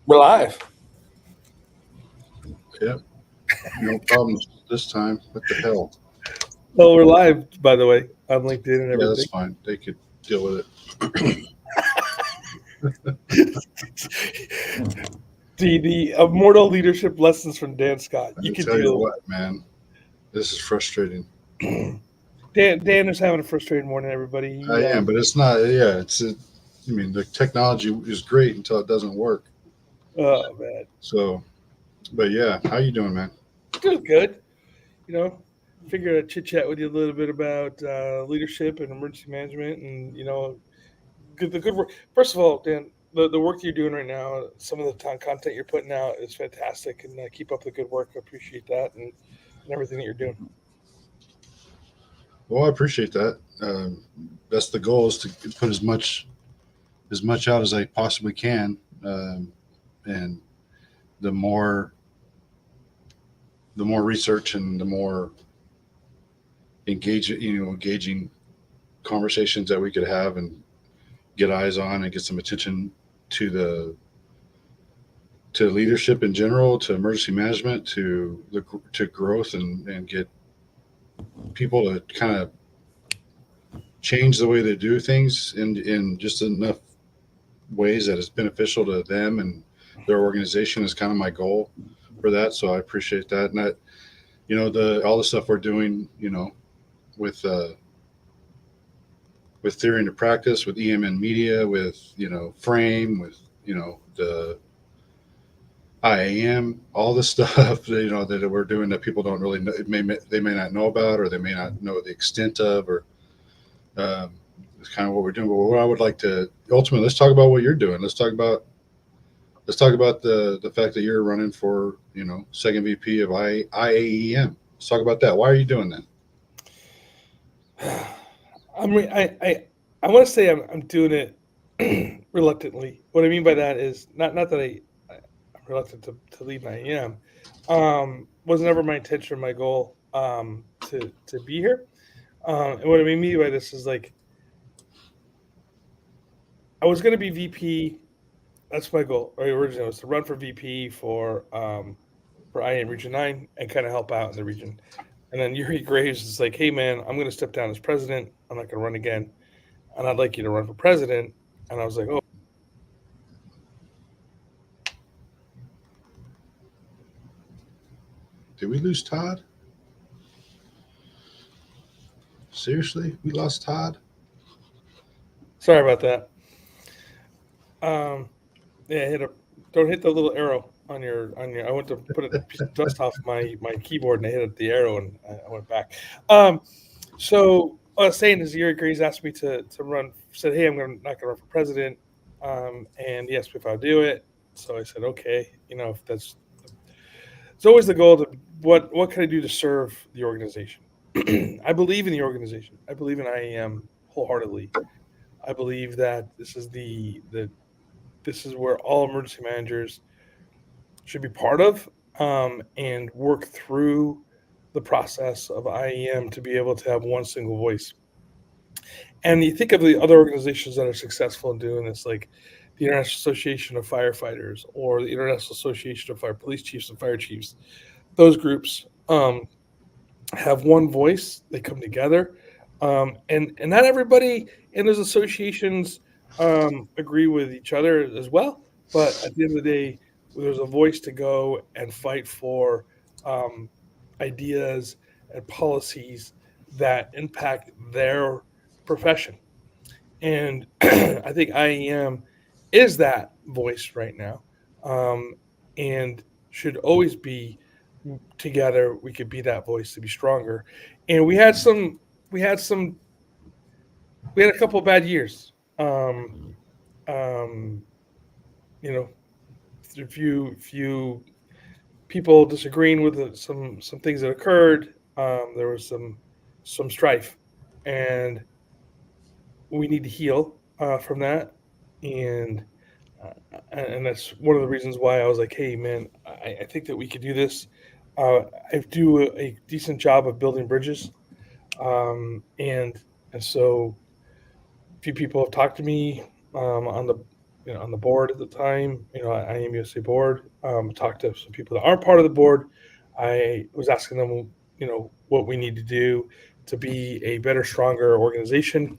We're live. Yep. No problems this time. What the hell? Well, we're live, by the way, on LinkedIn and Yeah, that's everything. fine. They could deal with it. The immortal leadership lessons from Dan Scott. I You could tell you deal. what, man. This is frustrating. Dan is having a frustrating morning, everybody. I am, but it's not. Yeah, I mean, the technology is great until it doesn't work. Oh man, So, but yeah, how you doing, man? doing good. You know, figured I'd chit chat with you a little bit about leadership and emergency management, and the good work. First of all, Dan, the work you're doing right now, some of the content you're putting out is fantastic, and keep up the good work. I appreciate that, and everything that you're doing. Well, I appreciate that. That's the goal, is to put as much out as I possibly can, and the more research and the more engaging conversations that we could have and get eyes on and get some attention to leadership in general, to emergency management, to growth, and get people to kind of change the way they do things in just enough ways that it's beneficial to them and their organization is kind of my goal for that. So I appreciate that. And the all the stuff we're doing, with theory into practice, with EMN media, with frame, with the IAM, all the stuff that we're doing that people don't really know. They may not know about, or they may not know the extent of, or it's kind of what we're doing. But what I would like to ultimately, let's talk about what you're doing. Let's talk about the fact that you're running for second VP of IAEM. Let's talk about that. Why are you doing that? I want to say I'm doing it reluctantly. What I mean by that is not that I'm reluctant to leave my IAM. Was never my intention or my goal to be here. And what I mean by this is, like, I was going to be VP. That's my goal. Right, originally was to run for VP for IAM Region 9 and kind of help out in the region. And then Yuri Graves is like, hey, man, I'm going to step down as president. I'm not going to run again. And I'd like you to run for president. And I was like, oh. Did we lose Todd? Seriously? We lost Todd? Sorry about that. Yeah, don't hit the little arrow on your. I went to put a piece of dust off my keyboard, and I hit the arrow, and I went back. So what I was saying is, Yuri Graves asked me to run. Said, hey, I'm not going to run for president, and he asked me if I'll do it. So I said, okay. If that's, it's always the goal to what can I do to serve the organization. I believe in the organization. I believe in IAM wholeheartedly. I believe that this is this is where all emergency managers should be part of, and work through the process of IAM to be able to have one single voice. And you think of the other organizations that are successful in doing this, like the International Association of Firefighters or the International Association of Fire Police Chiefs and Fire Chiefs. Those groups have one voice. They come together, and not everybody in those associations agree with each other as well. But at the end of the day, there's a voice to go and fight for ideas and policies that impact their profession. And I think IEM is that voice right now, and should always be together. We could be that voice to be stronger. And we had a couple of bad years. Um, you know, a few people disagreeing with some things that occurred. There was some strife, and we need to heal from that. And and that's one of the reasons why I was like, hey, man, I think that we could do this. I do a decent job of building bridges, and so a few people have talked to me on the on the board at the time, IAEM USA board. Talked to some people that aren't part of the board. I was asking them, what we need to do to be a better, stronger organization,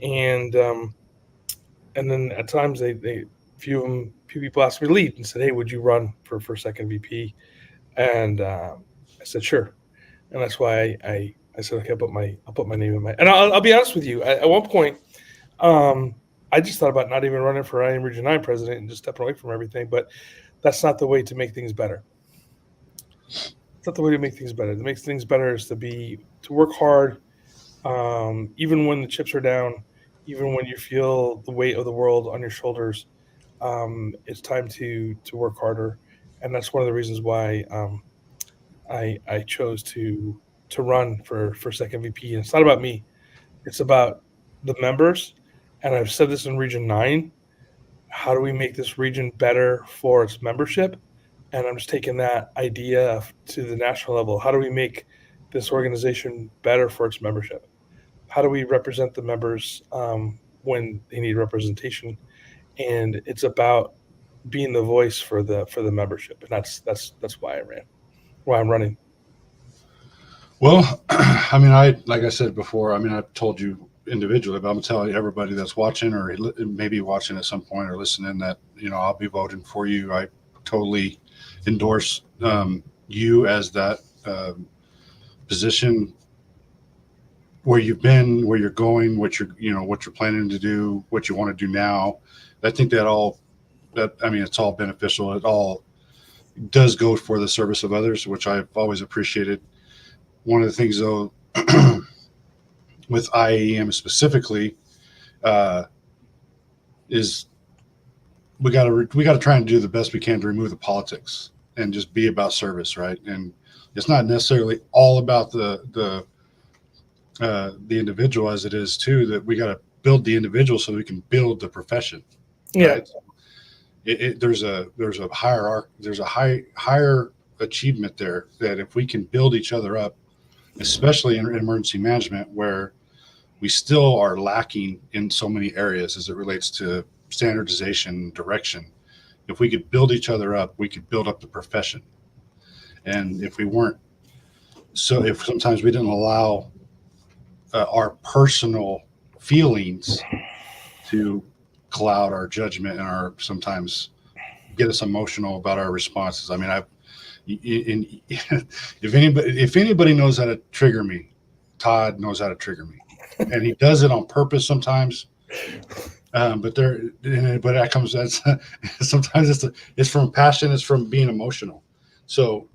and then at times few people asked me to lead and said, "Hey, would you run for second VP?" And I said, "Sure." And that's why I said, "Okay, I'll put my name in my." And I'll be honest with you. At one point, I just thought about not even running for IAM Region 9 president and just stepping away from everything. But that's not the way to make things better. It's not the way to make things better. To make things better is to work hard, even when the chips are down, even when you feel the weight of the world on your shoulders. It's time to work harder, and that's one of the reasons why I chose to run for second VP. And it's not about me; it's about the members. And I've said this in Region 9. How do we make this region better for its membership? And I'm just taking that idea to the national level. How do we make this organization better for its membership? How do we represent the members when they need representation? And it's about being the voice for the membership, and that's why why I'm running. Well, I mean, like I said before, I mean, I've told you individually, but I'm telling everybody that's watching or maybe watching at some point or listening that, I'll be voting for you. I totally endorse you as that position, where you've been, where you're going, what you're planning to do, what you want to do now. I think it's all beneficial. It all does go for the service of others, which I've always appreciated. One of the things, though, with IAEM specifically, is we got to try and do the best we can to remove the politics and just be about service, right? And it's not necessarily all about the individual, as it is too. That we got to build the individual so we can build the profession. Yeah. Right? There's a higher achievement there, that if we can build each other up, especially in emergency management, where we still are lacking in so many areas as it relates to standardization, direction. If we could build each other up, we could build up the profession. And if sometimes we didn't allow our personal feelings to cloud our judgment and sometimes get us emotional about our responses. I mean, if anybody knows how to trigger me, Todd knows how to trigger me, and he does it on purpose sometimes. But that comes as sometimes it's from passion, it's from being emotional. So,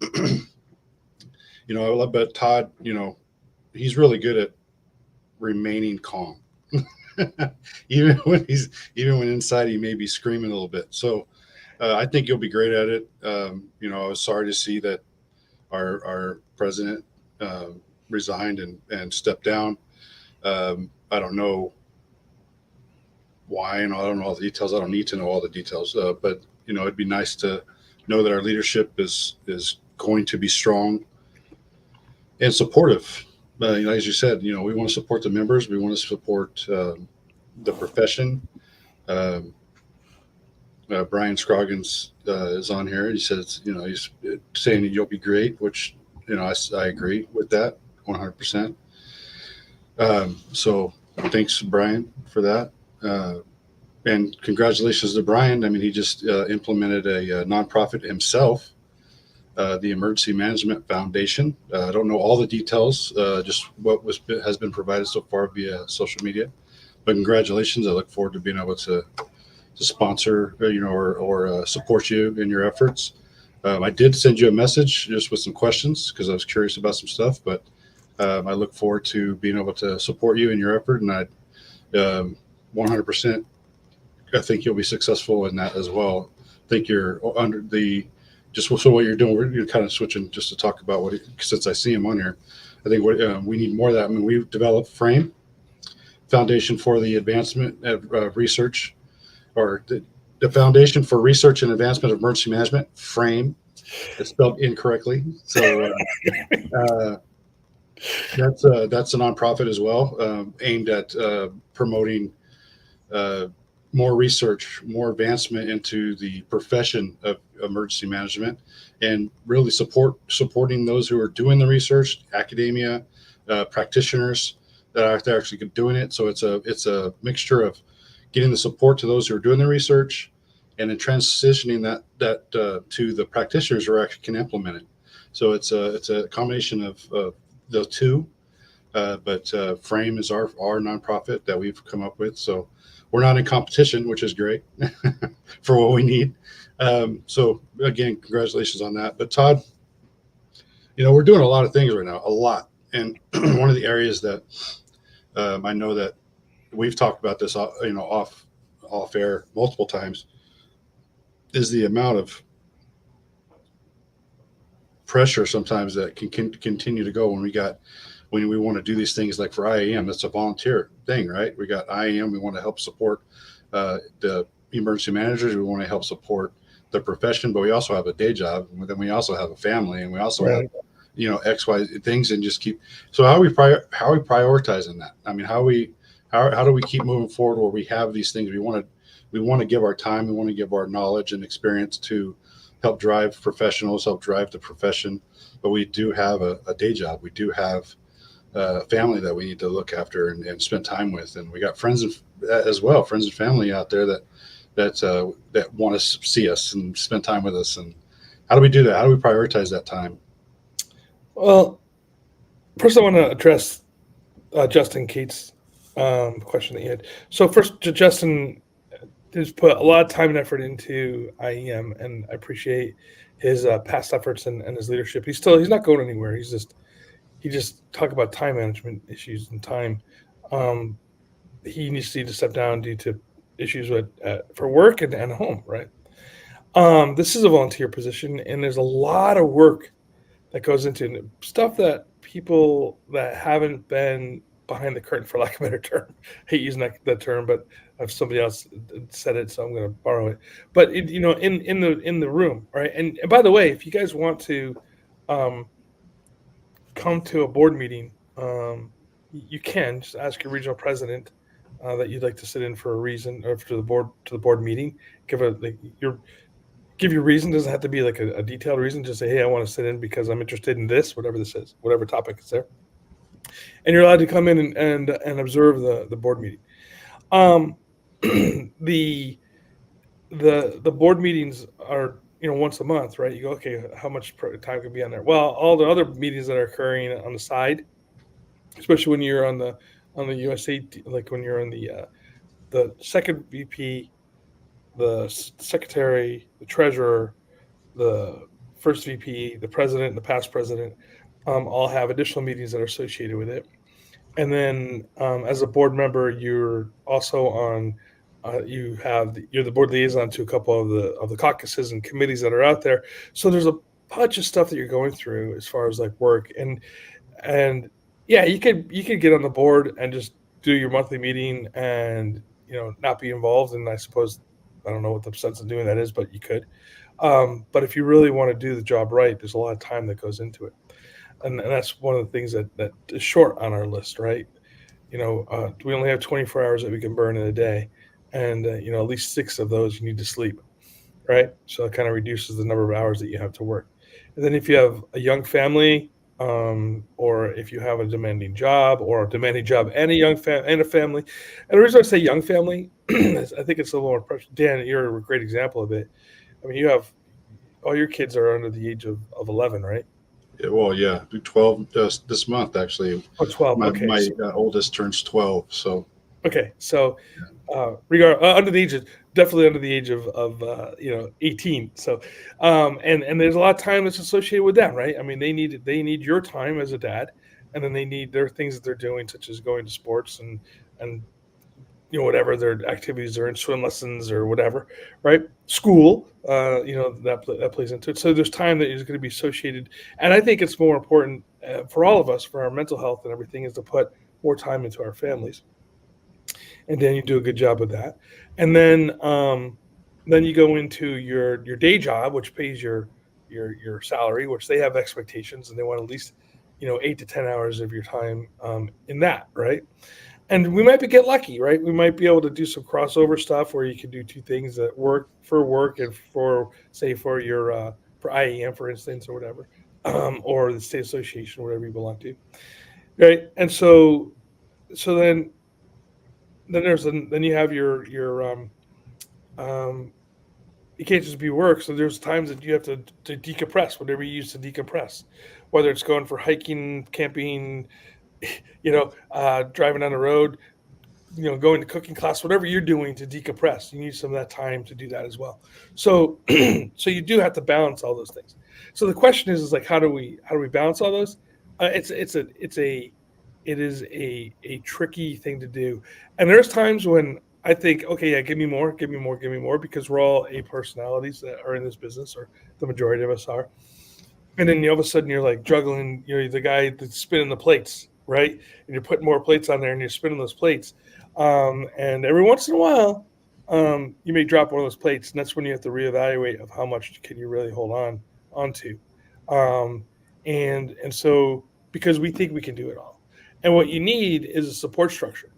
but Todd, he's really good at remaining calm, even when inside he may be screaming a little bit. So, I think you'll be great at it. I was sorry to see that our president resigned and stepped down. I don't know why, and I don't know all the details. I don't need to know all the details, but it'd be nice to know that our leadership is going to be strong and supportive. As you said, we want to support the members. We want to support the profession. Brian Scroggins is on here. He says, he's saying that you'll be great, which, I agree with that 100%. So thanks, Brian, for that. And congratulations to Brian. I mean, he just implemented a nonprofit himself, the Emergency Management Foundation. I don't know all the details, just what has been provided so far via social media. But congratulations. I look forward to being able to sponsor, or support you in your efforts. I did send you a message just with some questions because I was curious about some stuff, but I look forward to being able to support you in your effort, and I 100%. I think you'll be successful in that as well. I think you're under so what you're doing. You're kind of switching just to talk about since I see him on here. I think we need more of that. I mean, we've developed FRAME, Foundation for the Advancement of Research, or the Foundation for Research and Advancement of Emergency Management, FRAME. It's spelled incorrectly. So that's a nonprofit as well, aimed at promoting more research, more advancement into the profession of emergency management, and really supporting those who are doing the research, academia, practitioners that are actually doing it. So it's a mixture of getting the support to those who are doing the research, and then transitioning that to the practitioners who actually can implement it. So it's a combination of the two. But Frame is our nonprofit that we've come up with. So we're not in competition, which is great for what we need. So again, congratulations on that. But Todd, we're doing a lot of things right now, a lot. And one of the areas that I know that we've talked about this, off air multiple times, is the amount of pressure sometimes that can continue to go when we want to do these things. Like for IAEM, that's a volunteer thing, right? We got IAEM. We want to help support the emergency managers. We want to help support the profession, but we also have a day job. And then we also have a family, and we also have, X, Y things, and just keep. So how are we prioritizing that? I mean, how do we keep moving forward where we have these things? We want to give our time. We want to give our knowledge and experience to help drive professionals, help drive the profession. But we do have a day job. We do have family that we need to look after and spend time with, and we got friends as well, friends and family out there that want to see us and spend time with us. And how do we do that? How do we prioritize that time? Well, first I want to address Justin Cates' question that you had. So first, Justin has put a lot of time and effort into IEM, and I appreciate his past efforts and his leadership. He's not going anywhere. He just talk about time management issues and time. He needs to step down due to issues with for work and home, right? This is a volunteer position, and there's a lot of work that goes into stuff that people that haven't been behind the curtain, for lack of a better term, I hate using that term, but if somebody else said it, so I'm going to borrow it. But in the room, right? And by the way, if you guys want to come to a board meeting, you can just ask your regional president that you'd like to sit in for a reason, or to the board meeting. Give your reason. Doesn't have to be like a detailed reason. Just say, hey, I want to sit in because I'm interested in this, whatever this is, whatever topic is there. And you're allowed to come in and observe the board meeting. The board meetings are once a month, right? You go, okay, how much time could be on there? Well, all the other meetings that are occurring on the side, especially when you're on the USA, like when you're on the second VP, the secretary, the treasurer, the first VP, the president, the past president, all have additional meetings that are associated with it. And then as a board member, you're also on. You're the board liaison to a couple of the caucuses and committees that are out there. So there's a bunch of stuff that you're going through as far as like work and yeah, you could get on the board and just do your monthly meeting and not be involved. And I suppose I don't know what the sense of doing that is, but you could. But if you really want to do the job right, there's a lot of time that goes into it, and that's one of the things that is short on our list, right? We only have 24 hours that we can burn in a day, and at least 6 of those you need to sleep, right? So it kind of reduces the number of hours that you have to work. And then if you have a young family, or if you have a demanding job and a family, and the reason I say young family is I think it's a little more pressure. Dan, you're a great example of it. I mean, you have all your kids are under the age of 11, right? Yeah, well, yeah, 12 this month actually. Oh, 12. My oldest turns 12, so. Okay, so under the age of definitely under the age of 18. So and there's a lot of time that's associated with them, right? I mean, they need your time as a dad, and then they need their things that they're doing, such as going to sports and whatever their activities are in, swim lessons or whatever, right? School, that plays into it. So there's time that is going to be associated, and I think it's more important for all of us, for our mental health and everything, is to put more time into our families. And Dan, you do a good job with that. And then you go into your day job, which pays your salary, which they have expectations, and they want at least 8 to 10 hours of your time in that, right? And we might get lucky, right? We might be able to do some crossover stuff where you can do two things that work for work and for, say, for your for IAEM, for instance, or whatever, or the state association, whatever you belong to, right? And so then then you have your you can't just be work. So there's times that you have to decompress, whatever you use to decompress, whether it's going for hiking, camping, driving on the road, going to cooking class, whatever you're doing to decompress. You need some of that time to do that as well. So, so you do have to balance all those things. So the question is like, how do we balance all those? It is a tricky thing to do. And there's times when I think, okay, yeah, give me more, because we're all A personalities that are in this business, or the majority of us are. And then all of a sudden you're like juggling, the guy that's spinning the plates, right? And you're putting more plates on there and you're spinning those plates. And every once in a while, you may drop one of those plates, and that's when you have to reevaluate of how much can you really hold onto. And so, because we think we can do it all. And what you need is a support structure,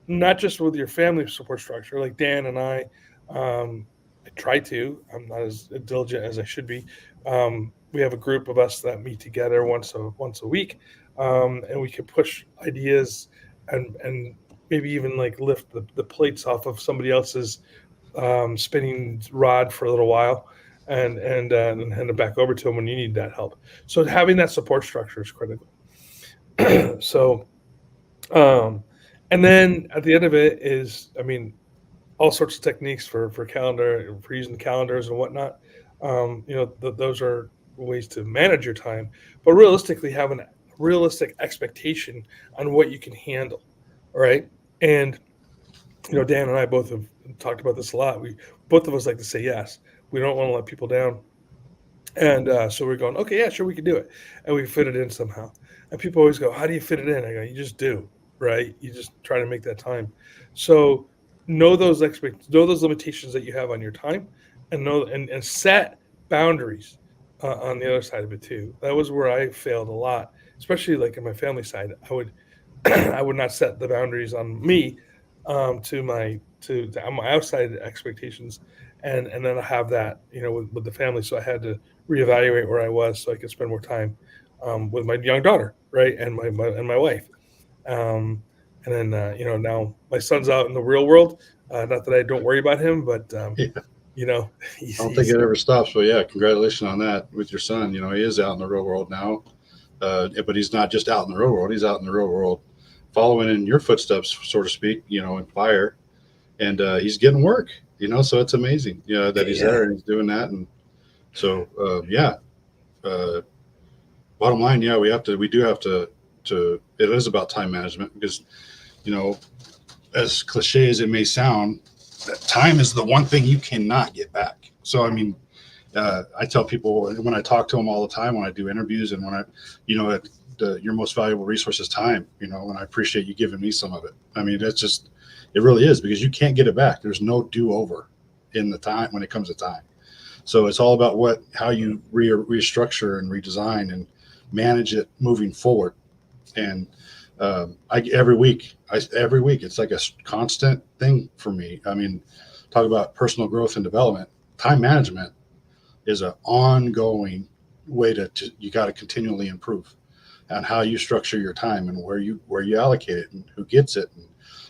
not just with your family support structure. Like Dan and I try to. I'm not as diligent as I should be. We have a group of us that meet together once a week, and we can push ideas and maybe even like lift the plates off of somebody else's spinning rod for a little while, and hand it back over to them when you need that help. So having that support structure is critical. So, and then at the end of it is, all sorts of techniques for calendar, for using calendars and whatnot. Those are ways to manage your time, but realistically have a realistic expectation on what you can handle. Right. And, Dan and I both have talked about this a lot. Both of us like to say yes. We don't want to let people down. And so we're going, okay, yeah, sure, we can do it. And we fit it in somehow. And people always go, how do you fit it in? I go, you just do, right? You just try to make that time. So know those limitations that you have on your time, and set boundaries on the other side of it too. That was where I failed a lot, especially like in my family side. I would I would not set the boundaries on me to my outside expectations, and then I have that with the family. So I had to reevaluate where I was so I could spend more time with my young daughter, right, and my wife. And then now my son's out in the real world. Not that I don't worry about him, but Yeah. I don't think he's it ever stops. But yeah, congratulations on that with your son. He is out in the real world now, but he's not just out in the real world. He's out in the real world, following in your footsteps, so to speak. In fire, and he's getting work. So it's amazing. That he's there and he's doing that. And so bottom line, we do have to. It is about time management because, as cliche as it may sound, that time is the one thing you cannot get back. So, I tell people when I talk to them all the time, when I do interviews and when I, your most valuable resource is time, and I appreciate you giving me some of it. That's just, it really is, because you can't get it back. There's no do over in the time when it comes to time. So it's all about how you restructure and redesign and manage it moving forward. And every week it's like a constant thing for me. Talk about personal growth and development. Time management is an ongoing way you got to continually improve on how you structure your time and where you allocate it and who gets it.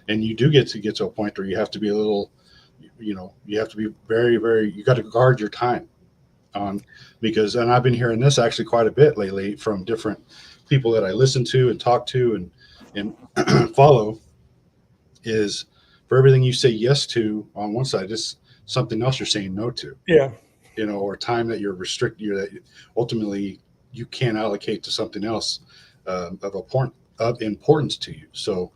And you do get to a point where you have to be a little, you have to be very, very, you got to guard your time and I've been hearing this actually quite a bit lately from different people that I listen to and talk to and follow, is for everything you say yes to on one side, just something else you're saying no to. Yeah. Or time that you're restricted, that ultimately you can't allocate to something else of importance to you. So,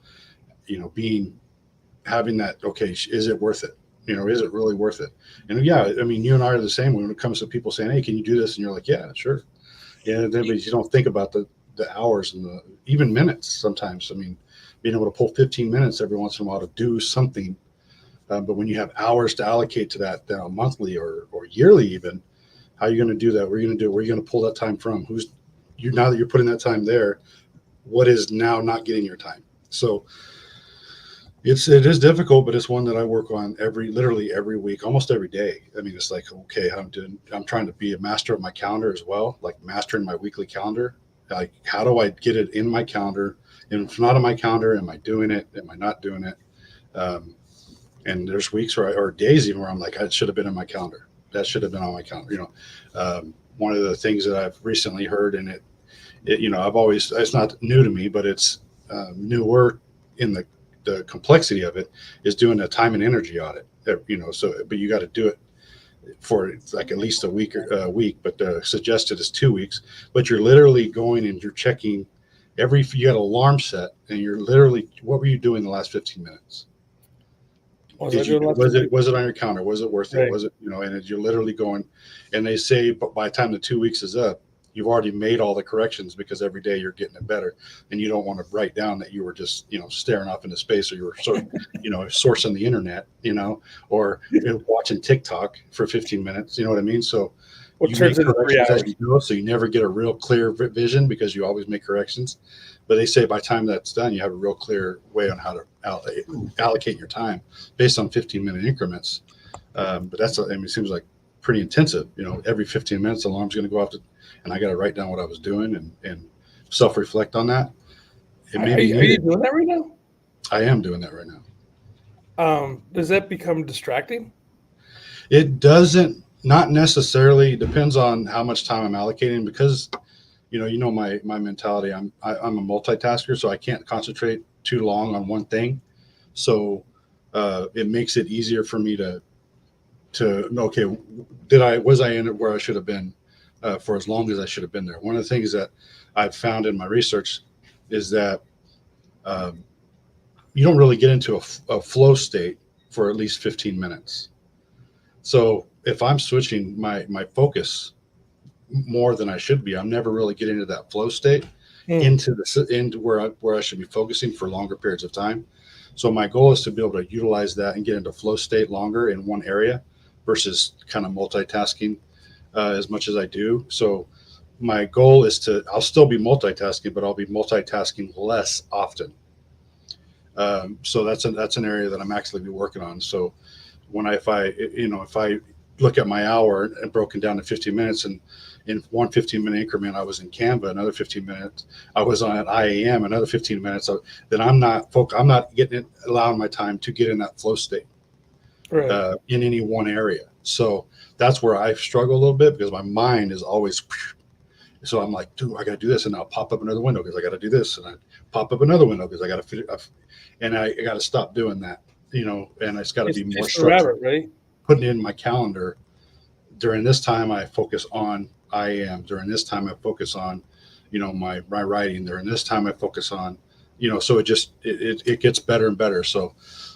having that, okay, is it worth it? Is it really worth it? And yeah, you and I are the same when it comes to people saying, hey, can you do this? And you're like, yeah, sure. Yeah, but you don't think about the hours and even minutes sometimes. Being able to pull 15 minutes every once in a while to do something. But when you have hours to allocate to that monthly or yearly even, how are you going to do that? Where are you going to do it? Where are you going to pull that time from? Now that you're putting that time there, what is now not getting your time? So It is difficult, but it's one that I work on literally every week, almost every day. I mean, it's like, okay, I'm trying to be a master of my calendar as well, like mastering my weekly calendar. Like, how do I get it in my calendar? And if not in my calendar, am I doing it? Am I not doing it? Um, and there's weeks or days even where I'm like, it should have been in my calendar. That should have been on my calendar. One of the things that I've recently heard, and it's not new to me, but it's newer in the complexity of it, is doing a time and energy audit. But you got to do it for like at least a week, but the suggested is 2 weeks. But you're literally going and you're checking you got an alarm set, and you're literally, what were you doing the last 15 minutes? Was it on your calendar? Was it worth it? Right. Was it, and you're literally going, and they say, but by the time the 2 weeks is up, you've already made all the corrections, because every day you're getting it better, and you don't want to write down that you were just, staring off into space, or you were sort of, sourcing the internet, or watching TikTok for 15 minutes. You know what I mean? So What you turns make into 3 corrections hours? as you go, so you never get a real clear vision, because you always make corrections. But they say by the time that's done, you have a real clear way on how to allocate your time based on 15-minute increments. But it seems like pretty intensive. Every 15 minutes, the alarm's going to go off, and I got to write down what I was doing and self-reflect on that. It may be Are you doing that right now? I am doing that right now. Does that become distracting? It doesn't, not necessarily. Depends on how much time I'm allocating, because my mentality. I'm a multitasker, so I can't concentrate too long on one thing. So it makes it easier for me to okay, was I in it where I should have been for as long as I should have been there. One of the things that I've found in my research is that you don't really get into a flow state for at least 15 minutes. So if I'm switching my focus more than I should be, I'm never really getting into that flow state into where I should be focusing for longer periods of time. So my goal is to be able to utilize that and get into flow state longer in one area versus kind of multitasking as much as I do. So my goal is I'll still be multitasking, but I'll be multitasking less often. So that's an area that I'm actually be working on. So if I look at my hour and broken down to 15 minutes, and in one 15-minute increment, I was in Canva, another 15 minutes, I was on IAEM, another 15 minutes, then I'm not allowing my time to get in that flow state in any one area. So that's where I struggle a little bit, because my mind is always, so I'm like, dude, I got to do this, and I'll pop up another window because I got to do this, and I pop up another window because I got to, and I got to stop doing that, and it's got to be more structured. Right? Putting in my calendar, during this time I focus on IAM. During this time I focus on, my writing. During this time I focus on, so it gets better and better. So,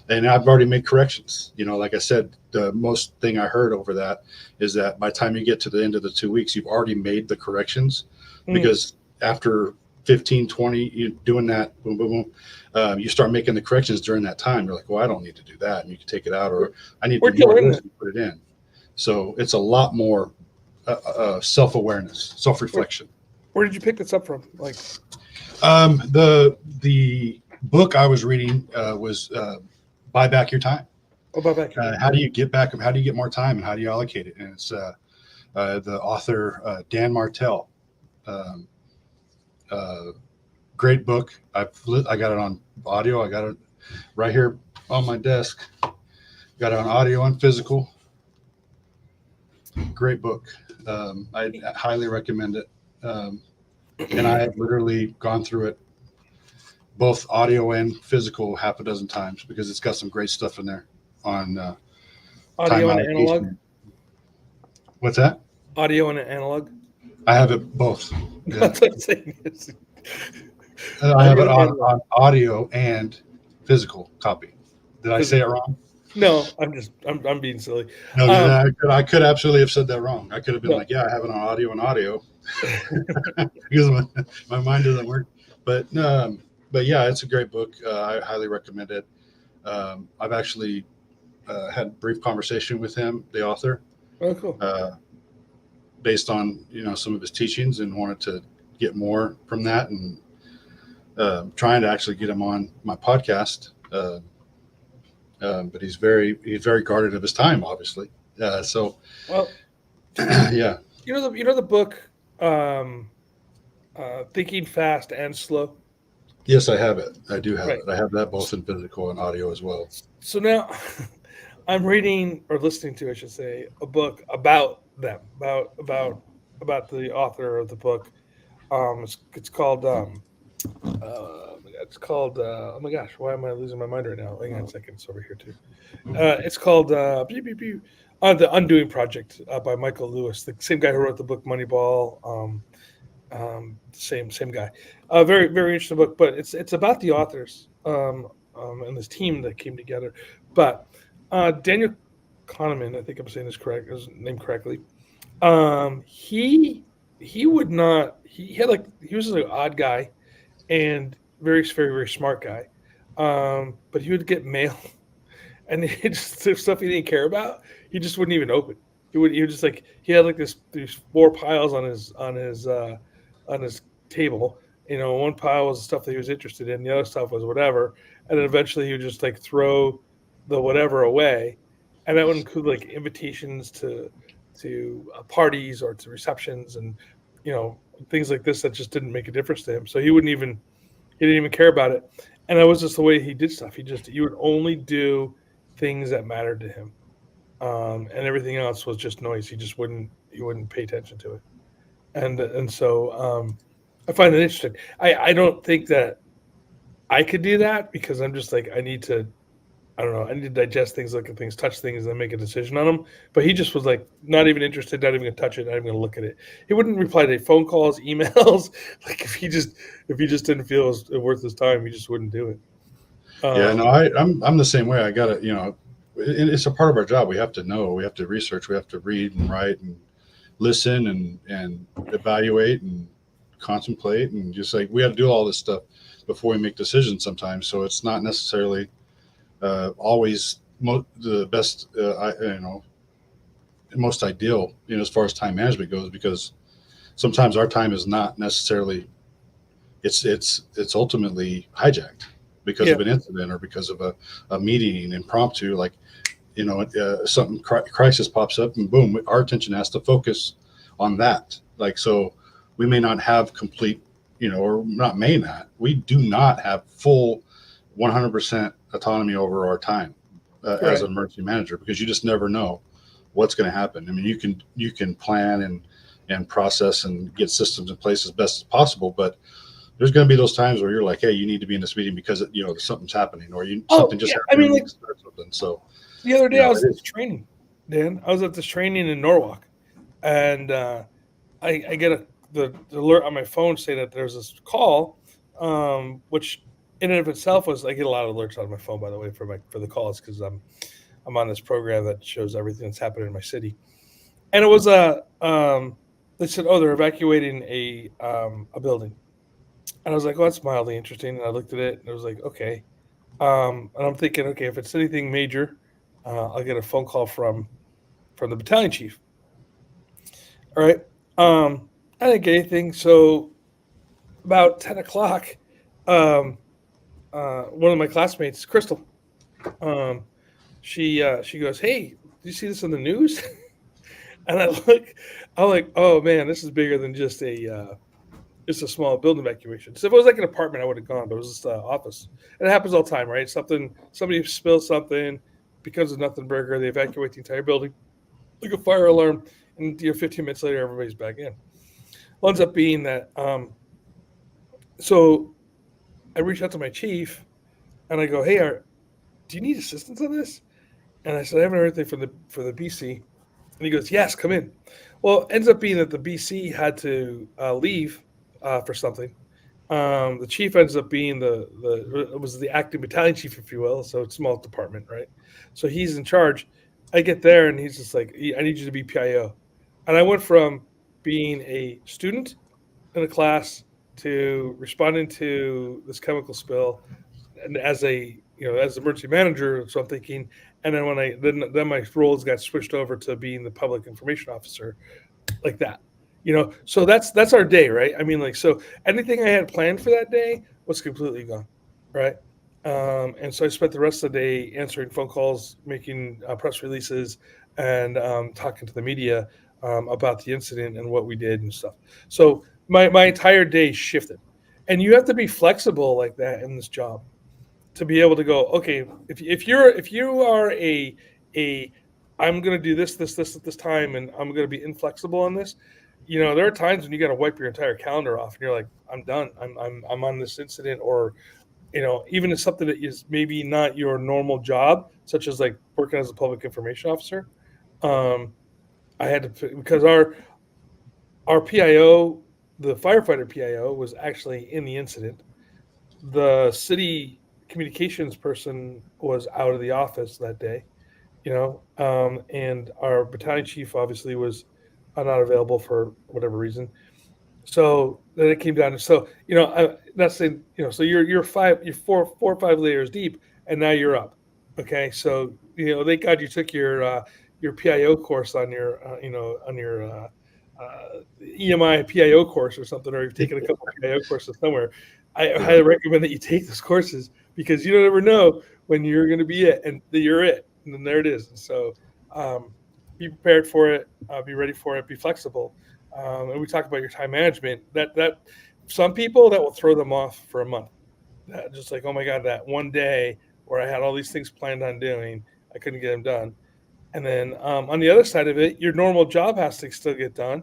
and I've already made corrections. Like I said, the most thing I heard over that is that by the time you get to the end of the 2 weeks, you've already made the corrections, because after 15, 20, you're doing that, boom, boom, boom. You start making the corrections during that time. You're like, well, I don't need to do that. And you can take it out, or I need to do more of this and put it in. So it's a lot more self-awareness, self-reflection. Where did you pick this up from? Like, the book I was reading was Buy Back Your Time. Oh, Buy Back. How do you get back? How do you get more time, and how do you allocate it? And it's the author Dan Martell. Great book. I got it on audio. I got it right here on my desk. Got it on audio and physical. Great book. I highly recommend it. And I have literally gone through it, both audio and physical, half a dozen times, because it's got some great stuff in there on audio and analog. What's that? Audio and analog. I have it both. Yeah. That's what I'm saying. I have it on audio and physical copy. Did I say it wrong? No, I'm being silly. No, I could absolutely have said that wrong. I could have been like, yeah, I have it on audio and audio, because my mind doesn't work. But yeah, it's a great book. I highly recommend it. I've actually had a brief conversation with him, the author, based on some of his teachings, and wanted to get more from that, and trying to actually get him on my podcast. but he's very guarded of his time, obviously. So Well, yeah, you know the book, Thinking Fast and Slow. yes, I have it. I do have Right. it. I have that both in physical and audio as well. So now I'm reading or listening to, I should say, a book about them, about the author of the book. It's called it's called oh my gosh, why am I losing my mind right now? Hang on a second, it's over here too. It's called The Undoing Project by Michael Lewis, the same guy who wrote the book Moneyball. Same guy. Very very interesting book, but it's about the authors and this team that came together. But Daniel Kahneman, I think I'm saying his name correctly. He would not. He was an odd guy and very very smart guy. But he would get mail and stuff he didn't care about. He just wouldn't even open. He would just like he had like these four piles on his table. You know, one pile was the stuff that he was interested in, the other stuff was whatever, and then eventually he would just like throw the whatever away, and that would include like invitations to parties or to receptions and things like this that just didn't make a difference to him. So he didn't even care about it, and that was just the way he did stuff. He would only do things that mattered to him, and everything else was just noise. He wouldn't pay attention to it, and so I find it interesting. I don't think that I could do that because I'm just like I don't know. I need to digest things, look at things, touch things, and then make a decision on them. But he just was like not even interested, not even gonna touch it, not even gonna look at it. He wouldn't reply to phone calls, emails. Like if he just didn't feel it was worth his time, he just wouldn't do it. Yeah, no, I'm the same way. I got to, it's a part of our job. We have to know, we have to research, we have to read and write and listen and evaluate and contemplate and just like we have to do all this stuff before we make decisions sometimes. So it's not necessarily always the best, most ideal, as far as time management goes, because sometimes our time is not necessarily, it's ultimately hijacked because of an incident or because of a meeting impromptu, like, something crisis pops up and boom, our attention has to focus on that. Like, so we may not have complete, or not may not, we do not have full 100% autonomy over our time as an emergency manager, because you just never know what's going to happen. I mean, you can plan and process and get systems in place as best as possible, but there's going to be those times where you're like, hey, you need to be in this meeting because something's happening, or something just happened. I mean, like start something. So the other day I was at this training, Dan. I was at this training in Norwalk, and I get the alert on my phone saying that there's this call, which in and of itself was, I get a lot of alerts on my phone, by the way, for the calls, because I'm on this program that shows everything that's happening in my city, and it was they said, oh, they're evacuating a building. And I was like, "Oh, that's mildly interesting." And I looked at it, and I was like, "Okay." And I'm thinking, "Okay, if it's anything major, I'll get a phone call from the battalion chief." All right. I didn't get anything. So about 10 o'clock, one of my classmates, Crystal, she goes, "Hey, do you see this on the news?" And I'm like, "Oh man, this is bigger than just a small building evacuation." So if it was like an apartment, I would have gone, but it was just an office. And it happens all the time, right? Somebody spills something, becomes a nothing burger, they evacuate the entire building, like a fire alarm, and 15 minutes later, everybody's back in. Well, ends up being that, so I reached out to my chief, and I go, "Hey, do you need assistance on this?" And I said, "I haven't heard anything for the BC." And he goes, "Yes, come in." Well, ends up being that the BC had to leave for something. The chief ends up being was the acting battalion chief, if you will. So it's a small department, right? So he's in charge. I get there and he's just like, "I need you to be PIO." And I went from being a student in a class to responding to this chemical spill, and as emergency manager. So I'm thinking, and then then my roles got switched over to being the public information officer, like that. So that's our day, right? I mean, like, so anything I had planned for that day was completely gone, right? And so I spent the rest of the day answering phone calls, making press releases, and talking to the media about the incident and what we did and stuff. So my entire day shifted. And you have to be flexible like that in this job to be able to go, okay, if you are a I'm gonna do this at this time and I'm gonna be inflexible on this, there are times when you gotta wipe your entire calendar off and you're like, I'm done. I'm on this incident, or even if something that is maybe not your normal job, such as like working as a public information officer. Um, I had to, because our PIO, the firefighter PIO, was actually in the incident. The city communications person was out of the office that day, and our battalion chief obviously was not available for whatever reason. So then it came down to, so that's saying, so you're 4 or 5 layers deep, and now you're up. Okay, so thank God you took your PIO course on your EMI PIO course or something, or you've taken a couple of PIO courses somewhere. I Yeah. highly recommend that you take those courses, because you don't ever know when you're going to be it, and you're it, and then there it is. And so, be prepared for it, be ready for it, be flexible. And we talk about your time management. That some people, that will throw them off for a month. Just like, oh my God, that one day where I had all these things planned on doing, I couldn't get them done. And then on the other side of it, your normal job has to still get done,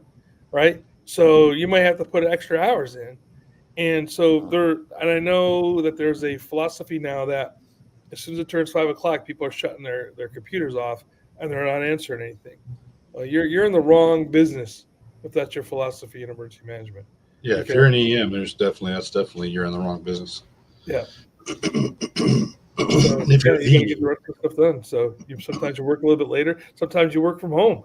right? So you might have to put extra hours in. And so and I know that there's a philosophy now that as soon as it turns 5 o'clock, people are shutting their computers off and they're not answering anything. Well, you're in the wrong business if that's your philosophy in emergency management. Yeah, if Because you're an EM, that's definitely you're in the wrong business. yeah, so If yeah, you're you got to get the the rest of the stuff done. So sometimes you work a little bit later. Sometimes you work from home.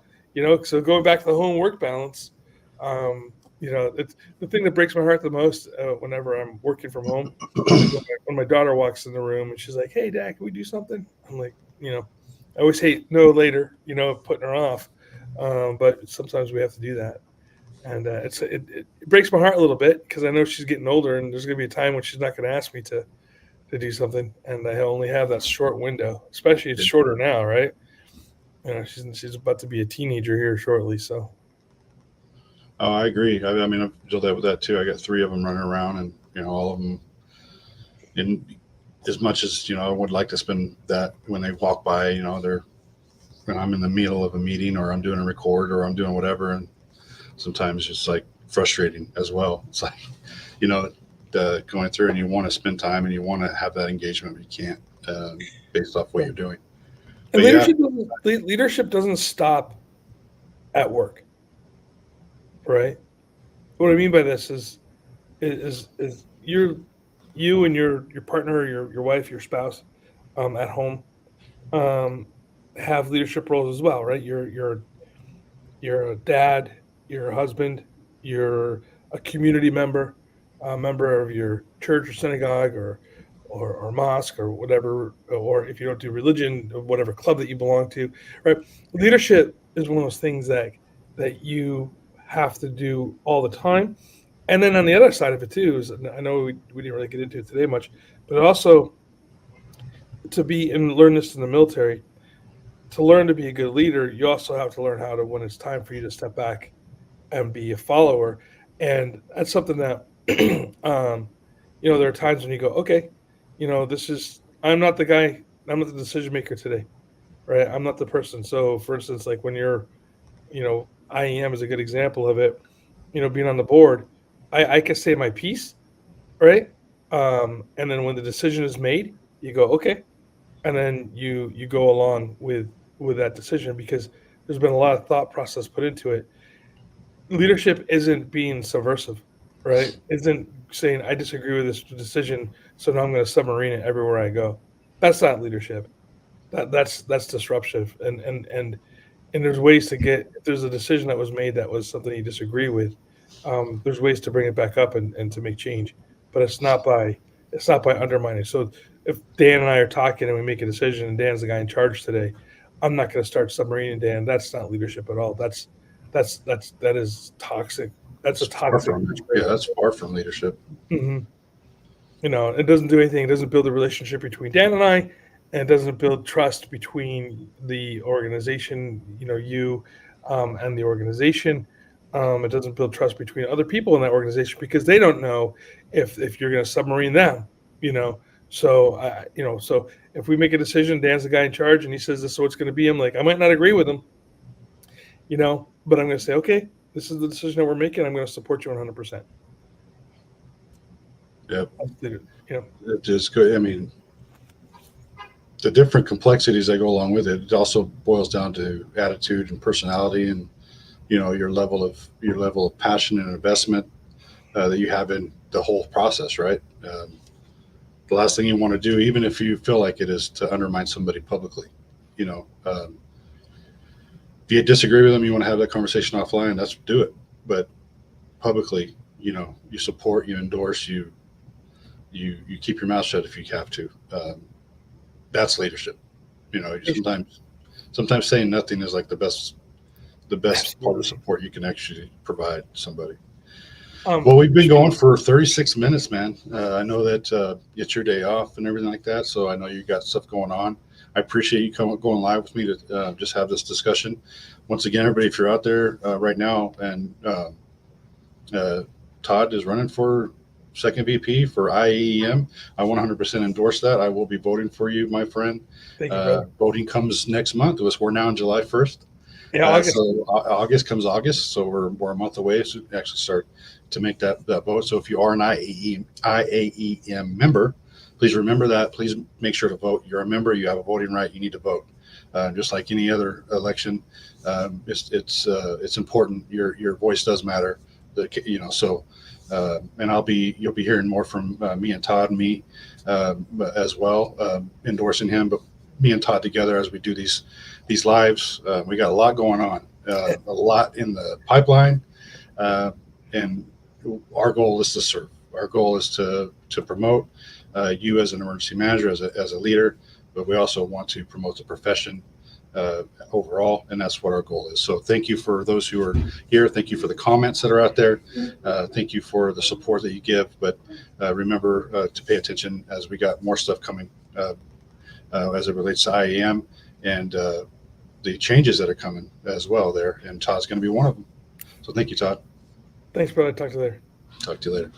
So going back to the home work balance, it's the thing that breaks my heart the most whenever I'm working from home is when my daughter walks in the room and she's like, "Hey, Dad, can we do something?" I'm like, I always hate no later, putting her off, but sometimes we have to do that. And it breaks my heart a little bit because I know she's getting older, and there's going to be a time when she's not going to ask me to do something, and I only have that short window. Especially it's shorter now, right? She's about to be a teenager here shortly, so Oh, I agree. I mean, I've dealt with that too. I got 3 of them running around, and all of them. And as much as I would like to spend that when they walk by, they're when I'm in the middle of a meeting or I'm doing a record or I'm doing whatever, and sometimes it's like frustrating as well. It's like, going through and you want to spend time and you want to have that engagement, but you can't based off what you're doing. And But yeah, leadership doesn't stop at work, right? What I mean by this is you and your partner, your wife, your spouse, at home, um, have leadership roles as well, right? You're a dad, you're a husband, you're a community member, a member of your church or synagogue or mosque or whatever, or if you don't do religion, whatever club that you belong to, right? Leadership is one of those things that you have to do all the time. And then on the other side of it too is, I know we didn't really get into it today much, but also to be and learn this in the military, to learn to be a good leader, you also have to learn how to, when it's time for you to step back and be a follower. And that's something that, there are times when you go, okay, I'm not the guy, I'm not the decision maker today, right? I'm not the person. So, for instance, like when IAM is a good example of it, being on the board, I can say my piece, right? And then when the decision is made, you go, okay, and then you go along with that decision because there's been a lot of thought process put into it. Leadership isn't being subversive, right? Isn't saying I disagree with this decision, so now I'm going to submarine it everywhere I go. That's not leadership. That's disruptive, and there's ways to get, if there's a decision that was made that was something you disagree with, there's ways to bring it back up and to make change, but it's not by undermining. So if Dan and I are talking and we make a decision and Dan's the guy in charge today, I'm not going to start submarining Dan. That's not leadership at all. That is toxic. That's a it's far toxic from trait. that's far from leadership. Hmm. It doesn't do anything. It doesn't build a relationship between Dan and I, and it doesn't build trust between the organization, you and the organization. It doesn't build trust between other people in that organization because they don't know if you're going to submarine them. So if we make a decision, Dan's the guy in charge, and he says this is what's going to be. I'm like, I might not agree with him, but I'm going to say, okay, this is the decision that we're making. I'm going to support you 100%. Yep. It just good. I mean, the different complexities that go along with it. It also boils down to attitude and personality, and your level of passion and investment that you have in the whole process. Right. The last thing you want to do, even if you feel like it, is to undermine somebody publicly. If you disagree with them, you want to have that conversation offline. Let's do it. But publicly, you support, you endorse, you keep your mouth shut if you have to. That's leadership. Sometimes saying nothing is like the best part of support you can actually provide somebody. Well, we've been going for 36 minutes, man. I know that it's your day off and everything like that, so I know you got stuff going on. I appreciate you going live with me to just have this discussion. Once again, everybody, if you're out there right now, and Todd is running for second VP for IAEM, I 100% endorse that. I will be voting for you, my friend. Thank you, brother. Voting comes next month. We're now in July 1st. Yeah, August. So August comes August, so we're a month away to actually start to make that vote. So if you are an IAEM member, please remember that. Please make sure to vote. You're a member. You have a voting right. You need to vote. Just like any other election, it's important. Your voice does matter. So. And you'll be hearing more from me and Todd and me as well, endorsing him, but me and Todd together as we do these lives. We got a lot going on, a lot in the pipeline, and our goal is to serve. Our goal is to promote you as an emergency manager, as a leader, but we also want to promote the profession overall, and that's what our goal is. So thank you for those who are here. Thank you for the comments that are out there. Thank you for the support that you give, but remember to pay attention as we got more stuff coming as it relates to IAM and the changes that are coming as well there, and Todd's going to be one of them. So thank you, Todd. Thanks, brother. Talk to you later. Talk to you later.